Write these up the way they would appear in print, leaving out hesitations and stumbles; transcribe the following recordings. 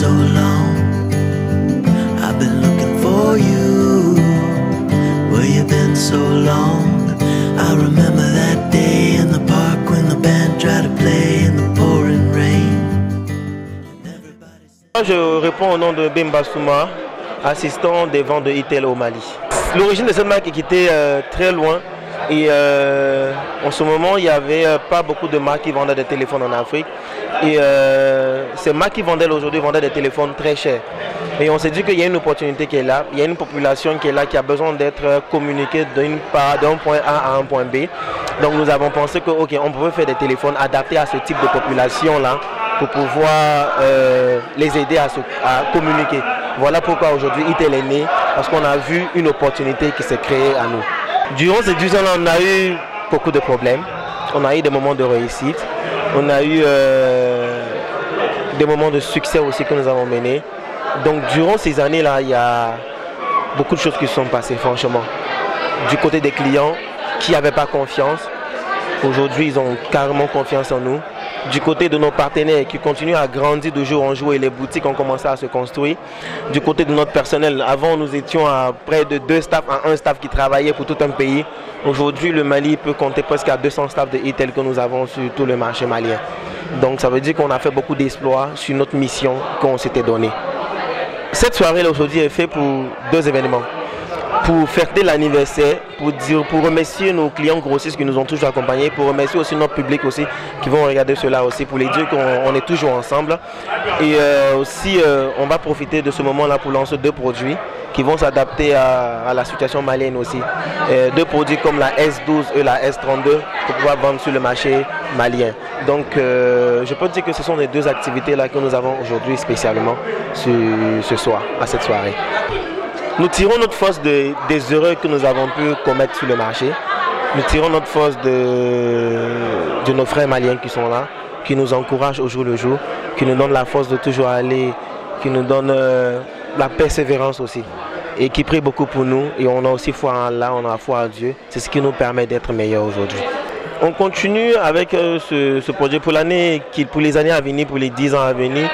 so long. I've been looking for you. Where you been so long? I remember that day in the park when the band tried to play in the pouring rain. Je réponds au nom de Bemba Souma, assistant des ventes de Itel au Mali. L'origine de cette marque est quittée très loin et en ce moment il n'y avait pas beaucoup de marques qui vendaient des téléphones en Afrique et ces marques qui vendaient aujourd'hui vendaient des téléphones très chers. Et on s'est dit qu'il y a une opportunité qui est là, il y a une population qui est là qui a besoin d'être communiquée d'un point A à un point B. Donc nous avons pensé que ok, on pouvait faire des téléphones adaptés à ce type de population là pour pouvoir les aider à communiquer. Voilà pourquoi aujourd'hui Itel est né, parce qu'on a vu une opportunité qui s'est créée à nous. Durant ces 10 ans-là, on a eu beaucoup de problèmes, on a eu des moments de réussite, on a eu des moments de succès aussi que nous avons menés. Donc durant ces années-là, il y a beaucoup de choses qui se sont passées franchement. Du côté des clients qui n'avaient pas confiance, aujourd'hui ils ont carrément confiance en nous. Du côté de nos partenaires qui continuent à grandir de jour en jour et les boutiques ont commencé à se construire. Du côté de notre personnel, avant nous étions à près de 2 staffs à 1 staff qui travaillait pour tout un pays. Aujourd'hui le Mali peut compter presque à 200 staffs de Itel que nous avons sur tout le marché malien. Donc ça veut dire qu'on a fait beaucoup d'exploits sur notre mission qu'on s'était donnée. Cette soirée aujourd'hui est faite pour 2 événements. Pour fêter l'anniversaire, pour remercier nos clients grossistes qui nous ont toujours accompagnés, pour remercier aussi notre public aussi qui vont regarder cela aussi, pour les dire qu'on est toujours ensemble. Et aussi on va profiter de ce moment-là pour lancer 2 produits qui vont s'adapter à la situation malienne aussi. 2 produits comme la S12 et la S32 pour pouvoir vendre sur le marché malien. Donc je peux dire que ce sont les 2 activités-là que nous avons aujourd'hui spécialement ce soir, à cette soirée. Nous tirons notre force des erreurs que nous avons pu commettre sur le marché. Nous tirons notre force de nos frères maliens qui sont là, qui nous encouragent au jour le jour, qui nous donnent la force de toujours aller, qui nous donnent la persévérance aussi. Et qui prient beaucoup pour nous. Et on a aussi foi en Allah, on a foi en Dieu. C'est ce qui nous permet d'être meilleurs aujourd'hui. On continue avec ce projet pour les années à venir, pour les 10 ans à venir.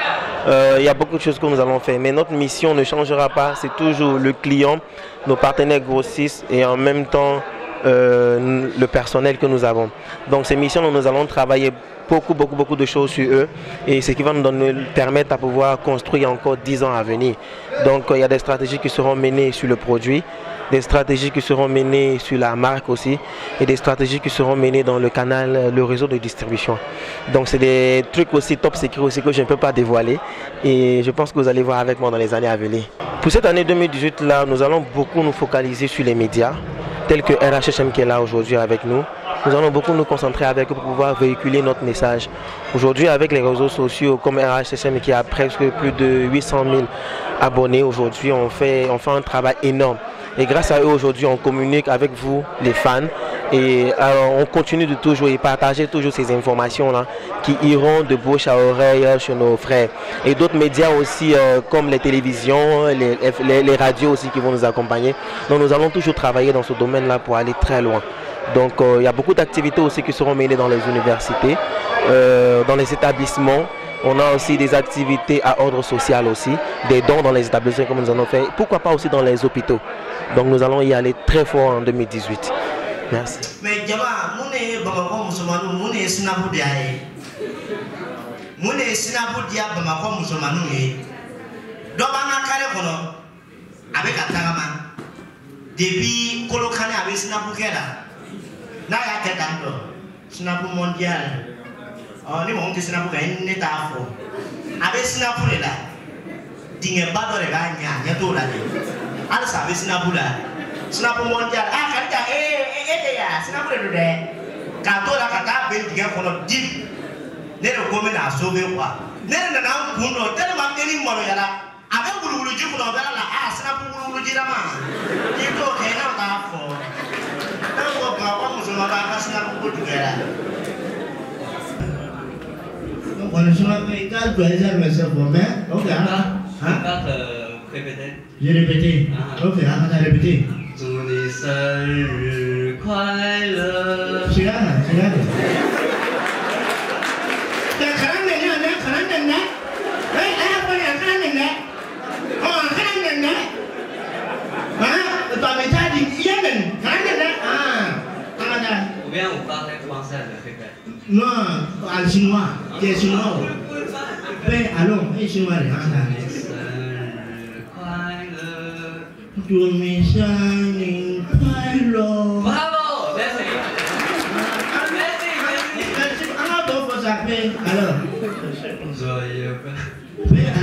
Il y a beaucoup de choses que nous allons faire, mais notre mission ne changera pas. C'est toujours le client, nos partenaires grossistes et en même temps le personnel que nous avons. Donc ces missions, nous allons travailler beaucoup de choses sur eux et ce qui va nous permettre à pouvoir construire encore 10 ans à venir. Donc il y a des stratégies qui seront menées sur le produit, des stratégies qui seront menées sur la marque aussi et des stratégies qui seront menées dans le canal, le réseau de distribution. Donc c'est des trucs aussi top secret aussi que je ne peux pas dévoiler et je pense que vous allez voir avec moi dans les années à venir. Pour cette année 2018 là, nous allons beaucoup nous focaliser sur les médias tels que RHHM qui est là aujourd'hui avec nous. Nous allons beaucoup nous concentrer avec eux pour pouvoir véhiculer notre message. Aujourd'hui, avec les réseaux sociaux comme RHHM qui a presque plus de 800 000 abonnés, aujourd'hui on fait un travail énorme. Et grâce à eux aujourd'hui, on communique avec vous, les fans, et on continue de toujours y partager toujours ces informations-là qui iront de bouche à oreille chez nos frères. Et d'autres médias aussi comme les télévisions, les radios aussi qui vont nous accompagner. Donc nous allons toujours travailler dans ce domaine-là pour aller très loin. Donc il y a beaucoup d'activités aussi qui seront menées dans les universités, dans les établissements. On a aussi des activités à ordre social aussi, des dons dans les établissements comme nous en avons fait. Pourquoi pas aussi dans les hôpitaux. Donc nous allons y aller très fort en 2018. Merci. Mais depuis Kolokane avec Sinapu Kela, n'a ya kedando, Sinapu mondial. Oh, ni monte Sinapu Kela ni tafo. Avec Sinapu là, dingue bado le ganya, nyato là. Ala sabe Sinapu là, Sinapu mondial. Ah, kata ya, Sinapu le de. Kato la kata ben dingue kono deep. Ne le gomme na sauver quoi. Ne le na kuno, tellement teni moro yala. Avec Gulu Juku dans la ah, Sinapu Gulu Jirama. Il faut qu'il y ait un tafo. Donc on est sur la paix, quand tu as déjà le chef pour moi, ok, répéter. J'ai répété. Ok, on a répété. 祝你生日快乐。谁干的？谁干的？可能的呢，可能的呢。哎，不然可能的。Non, en chinois. Qui est chinois? Ben, allons, et chinois, les gens. Bravo! Alors, Joyeux.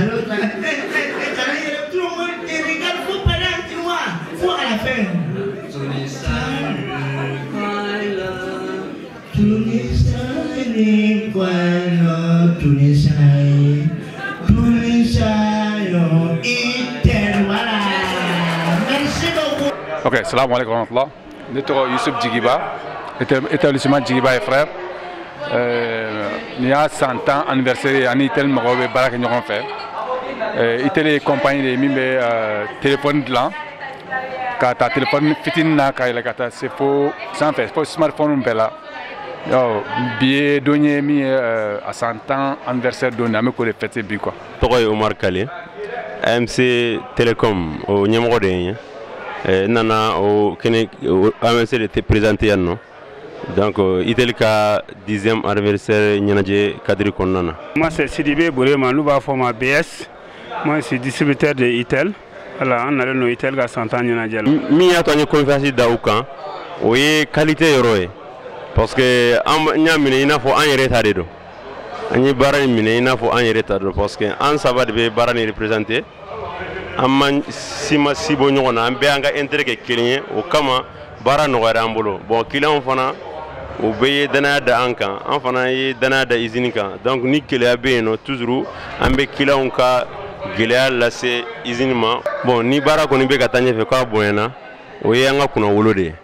alors, tout le monde regarde, faut parler en chinois, faut à la fin. Ok, salam alaikum wa rahmatullah. Notre Youssouf Djigiba, établissement Djigiba et frères. Il y a 100 ans anniversaire, en Italie, nous avons fait. Italie compagnie de Mimbe téléphone de là. Quand tu as téléphone fitin, c'est pour sans faire, pour smartphone là. Billet donné mi à 100 ans anniversaire donné, mais qu'on les fête bien quoi. Togoy Omar Kale, AMC Telecom au numéro de nana au Kenya AMC était présenté à nous. Donc Italie ka 10e anniversaire Nyanadje Kadri Konana. Moi c'est Sidibé Bourema, nous va former BS. Moi je suis distributeur de Itel. Alors on a le Itel à 100 ans Nyanadje. Mi a tenu confiance d'Aoukan. Oui qualité héroïque. Parce que Nyamine il faut un retard do. Ani barani mine il faut un retard parce que en ça va de barani représenter. Amman sima sibo nyona ambe anga intérêt que client au kama barano garambolo. Bon client fana ou payer dana da ankan en fana yi dana da izini kan donc ni kele abe no toujours ambe kila onka gelea la se izini ma bon ni bara ko ni be katanye fe ka boyana o yanga kuna wolode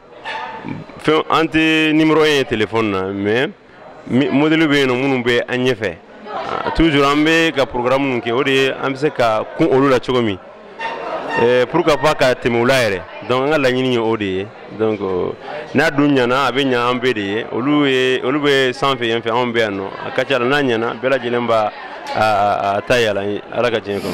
fe ante numéro 1 téléphone na mais modèle be no munun be anye fe toujours ambe ka programme nun ke ode ambe se ka kun olula chogomi pourquoi pas ka temulaire donc nga la nyini ode donc na dunya na abenya ambede olu be sans fait fait ambe no akacha na nyana bela jilemba a tayala ala ka jenko.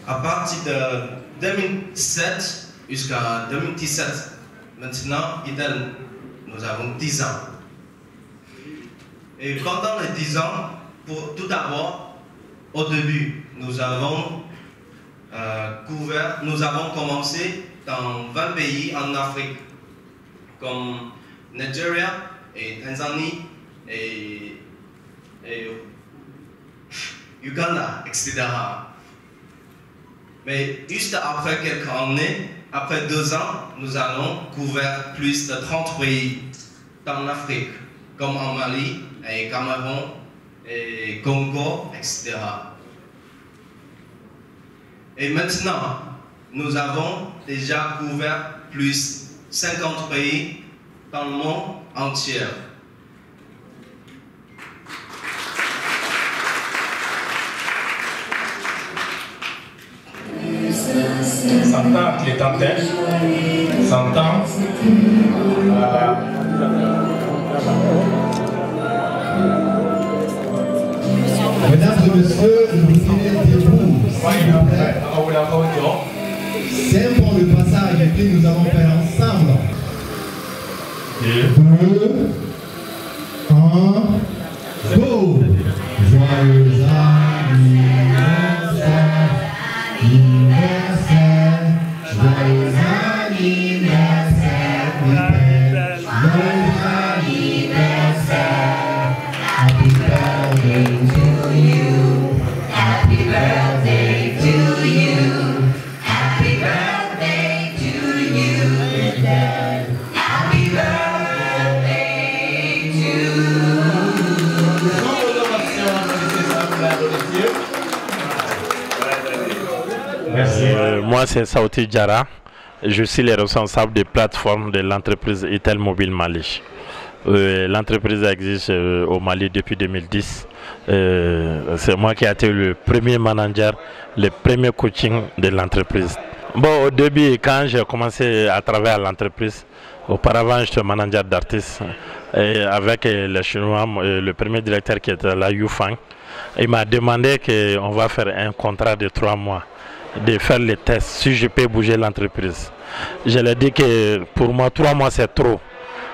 À partir de 2007 jusqu'à 2017, maintenant, nous avons 10 ans. Et pendant les 10 ans, tout d'abord, au début, nous avons commencé dans 20 pays en Afrique, comme Nigeria et Tanzanie et Uganda, etc. Mais juste après quelques années, après 2 ans, nous allons couvrir plus de 30 pays dans l'Afrique, comme en Mali, et Cameroun, et Congo, etc. Et maintenant, nous avons déjà couvert plus de 50 pays dans le monde entier. S'entend les tantaines, s'entend Mesdames et messieurs, vous venez debout. C'est pour le passage que nous allons faire ensemble. 2, 1, go! Joyeux anniversaire, anniversaire, joyeux anniversaire, joyeux anniversaire, happy birthday to you, happy birthday to you, happy birthday to you, happy birthday Moi, c'est Saouti Diarra. Je suis le responsable des plateformes de l'entreprise Itel Mobile Mali. L'entreprise existe au Mali depuis 2010. C'est moi qui ai été le premier manager, le premier coaching de l'entreprise. Bon, au début, quand j'ai commencé à travailler à l'entreprise, auparavant, j'étais manager d'artistes avec le Chinois, le premier directeur qui était là, Yu Fang. Il m'a demandé qu'on va faire un contrat de 3 mois, de faire les tests, si je peux bouger l'entreprise. Je lui ai dit que pour moi, 3 mois, c'est trop.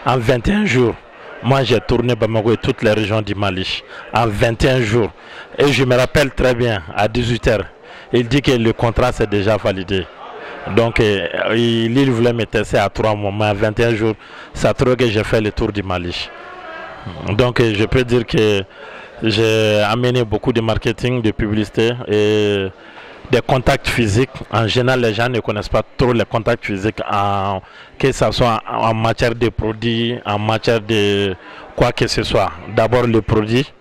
En 21 jours, moi j'ai tourné Bamako et toutes les régions du Mali. En 21 jours. Et je me rappelle très bien, à 18h, il dit que le contrat c'est déjà validé. Donc il voulait me tester à 3 mois, mais à 21 jours, ça trouve que j'ai fait le tour du Mali. Donc je peux dire que j'ai amené beaucoup de marketing, de publicité et des contacts physiques. En général, les gens ne connaissent pas trop les contacts physiques, que ce soit en matière de produits, en matière de quoi que ce soit. D'abord le produit,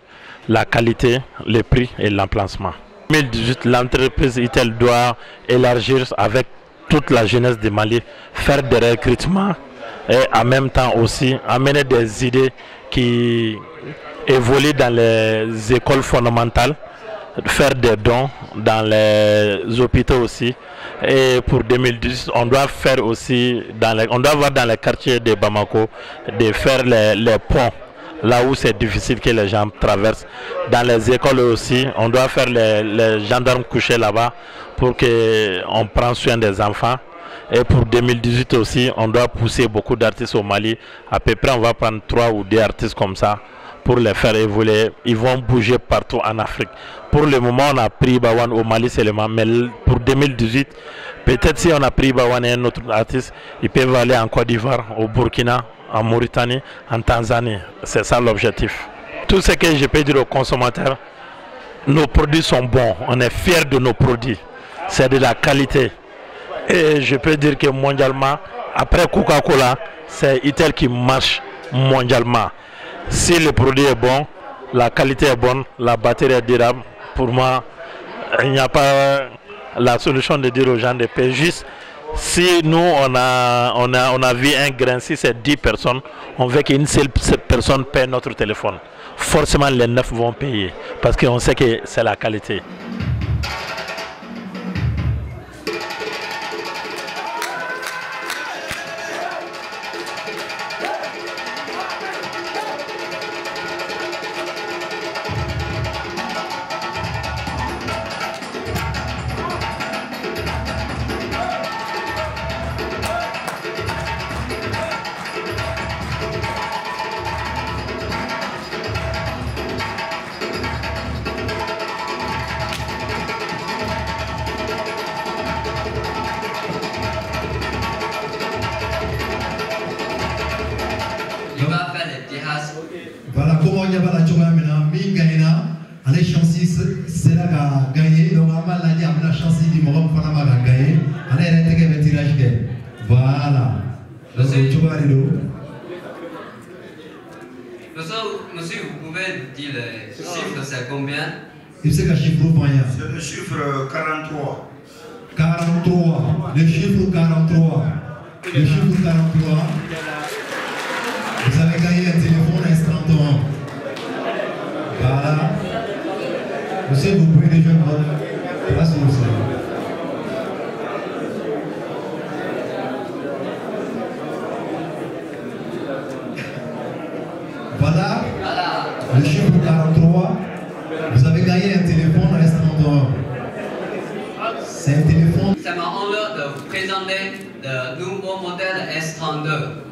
la qualité, le prix et l'emplacement. En 2018, l'entreprise Itel doit élargir avec toute la jeunesse du Mali, faire des recrutements et en même temps aussi amener des idées qui évoluent dans les écoles fondamentales, faire des dons dans les hôpitaux aussi. Et pour 2010, on doit faire aussi, on doit voir dans les quartiers de Bamako, de faire les ponts, là où c'est difficile que les gens traversent. Dans les écoles aussi, on doit faire les gendarmes couchés là-bas pour qu'on prenne soin des enfants. Et pour 2018 aussi, on doit pousser beaucoup d'artistes au Mali. À peu près, on va prendre 3 ou 2 artistes comme ça pour les faire évoluer. Ils vont bouger partout en Afrique. Pour le moment, on a pris Bawan au Mali seulement, mais pour 2018, peut-être si on a pris Bawan et un autre artiste, ils peuvent aller en Côte d'Ivoire, au Burkina, en Mauritanie, en Tanzanie. C'est ça l'objectif. Tout ce que je peux dire aux consommateurs, nos produits sont bons. On est fiers de nos produits. C'est de la qualité. Et je peux dire que mondialement, après Coca-Cola, c'est Itel qui marche mondialement. Si le produit est bon, la qualité est bonne, la batterie est durable, pour moi, il n'y a pas la solution de dire aux gens de payer. Juste, si nous, on a vu un grain, si c'est 10 personnes, on veut qu'une seule personne paie notre téléphone. Forcément, les 9 vont payer, parce qu'on sait que c'est la qualité. Voilà comment il y a la journée maintenant, Mingaina, les chances c'est là qu'a gagné, donc on va la dire la chance du moment qu'on a gagné, on est rentré avec le tirage de. Voilà. Donc tu vas aller où? Monsieur, vous pouvez dire le chiffre, c'est combien? Il sait qu'un chiffre moyen. C'est le chiffre 43. 43. Le chiffre 43. Le chiffre 43. Vous avez gagné un téléphone instantanément. Voilà. Monsieur, vous pouvez déjà voir. Place où c'est. Voilà. Le chiffre 43. Vous avez gagné un téléphone instantanément. C'est un téléphone. Ça m'a honneur de vous présenter le nouveau modèle S32.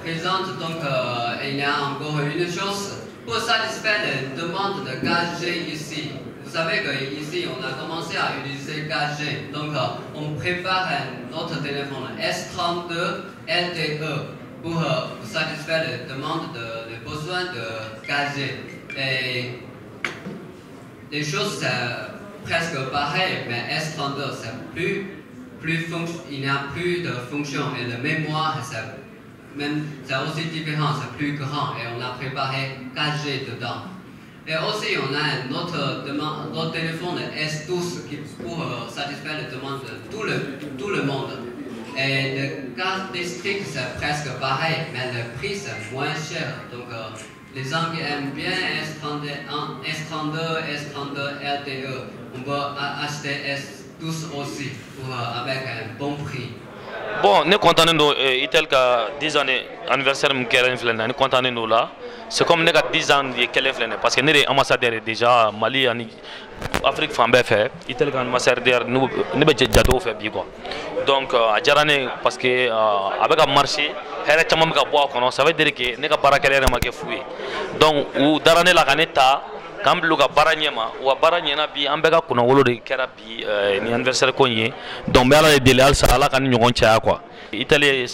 présente, donc il y a encore une chose pour satisfaire les demandes de 4G ici. Vous savez qu'ici on a commencé à utiliser 4G, donc on prépare un autre téléphone S32 LTE pour satisfaire les demandes, les besoins de 4G. Et les choses sont presque pareilles, mais S32 c'est il n'y a plus de fonction et la mémoire c'est aussi différent, c'est plus grand et on a préparé 4G dedans. Et aussi on a un autre téléphone S12 qui pour satisfaire les demandes de tout le monde. Et les caractéristiques c'est presque pareil, mais le prix c'est moins cher. Donc les gens qui aiment bien S32 LTE, on peut acheter S12 aussi avec un bon prix. Bon, nous sommes contents de Itel 10 ans d'anniversaire de nous content de nous là. C'est comme nous avons 10 ans de parce que nous sommes ambassadeurs déjà Mali en Afrique Fambé fait. Itel est ambassadeur nous sommes fait bien quoi. Donc à Jarane parce que avec un marché, ça veut dire que nous avons pas de fouiller. Donc ou Darane la caneta. Quand nous avons baranyema ou baranyena bi ambega kuna wolo de kerapi ni anniversaire konye donc bela de délai ça ala kan ñogon tia quoi Italie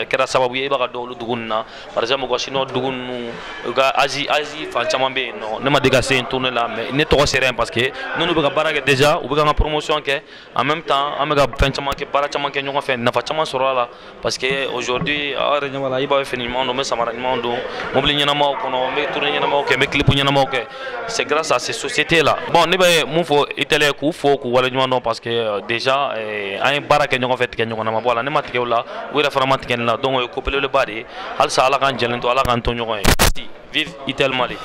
kera sababu ye baga do dugunna par exemple ko sino dugunnu ga Asie fa chamambe no ne ma diga c'est tourner là mais ne to serein parce que nous bega barage déjà ou bega en promotion que en même temps amega fin chama ke bara chama ke ñogon fait na fa chama soro là parce que aujourd'hui ara ñama iba finiment no me samara ñamo mobli ñana ma ko no me tourner ñana ma ko me clip ñana ma ko c'est grâce à ces sociétés-là. Bon, nous avons Italien qui faut que parce que déjà, un bar qui nous a fait que nous avons voilà, nous avons là, où il a fait là, donc couper le bari, al ça à la ganjelle, à la gantonio. Vive Itel Mali.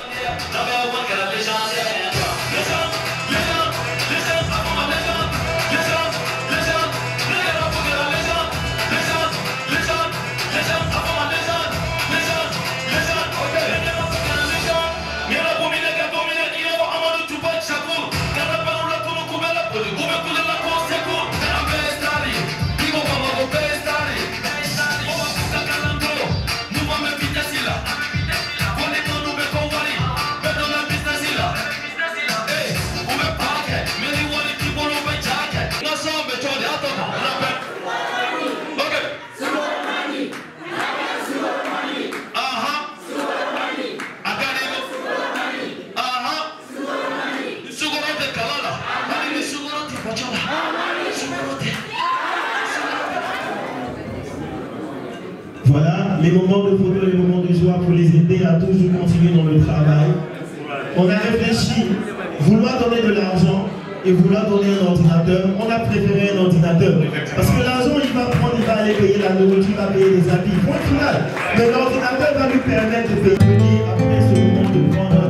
Voilà, les moments de photo, les moments de joie pour les aider à toujours continuer dans le travail. On a réfléchi, vouloir donner de l'argent et vouloir donner un ordinateur, on a préféré un ordinateur. Parce que l'argent, il va prendre, il va aller payer la nourriture, il va payer des habits, point final. Mais l'ordinateur va lui permettre de venir après ce moment de prendre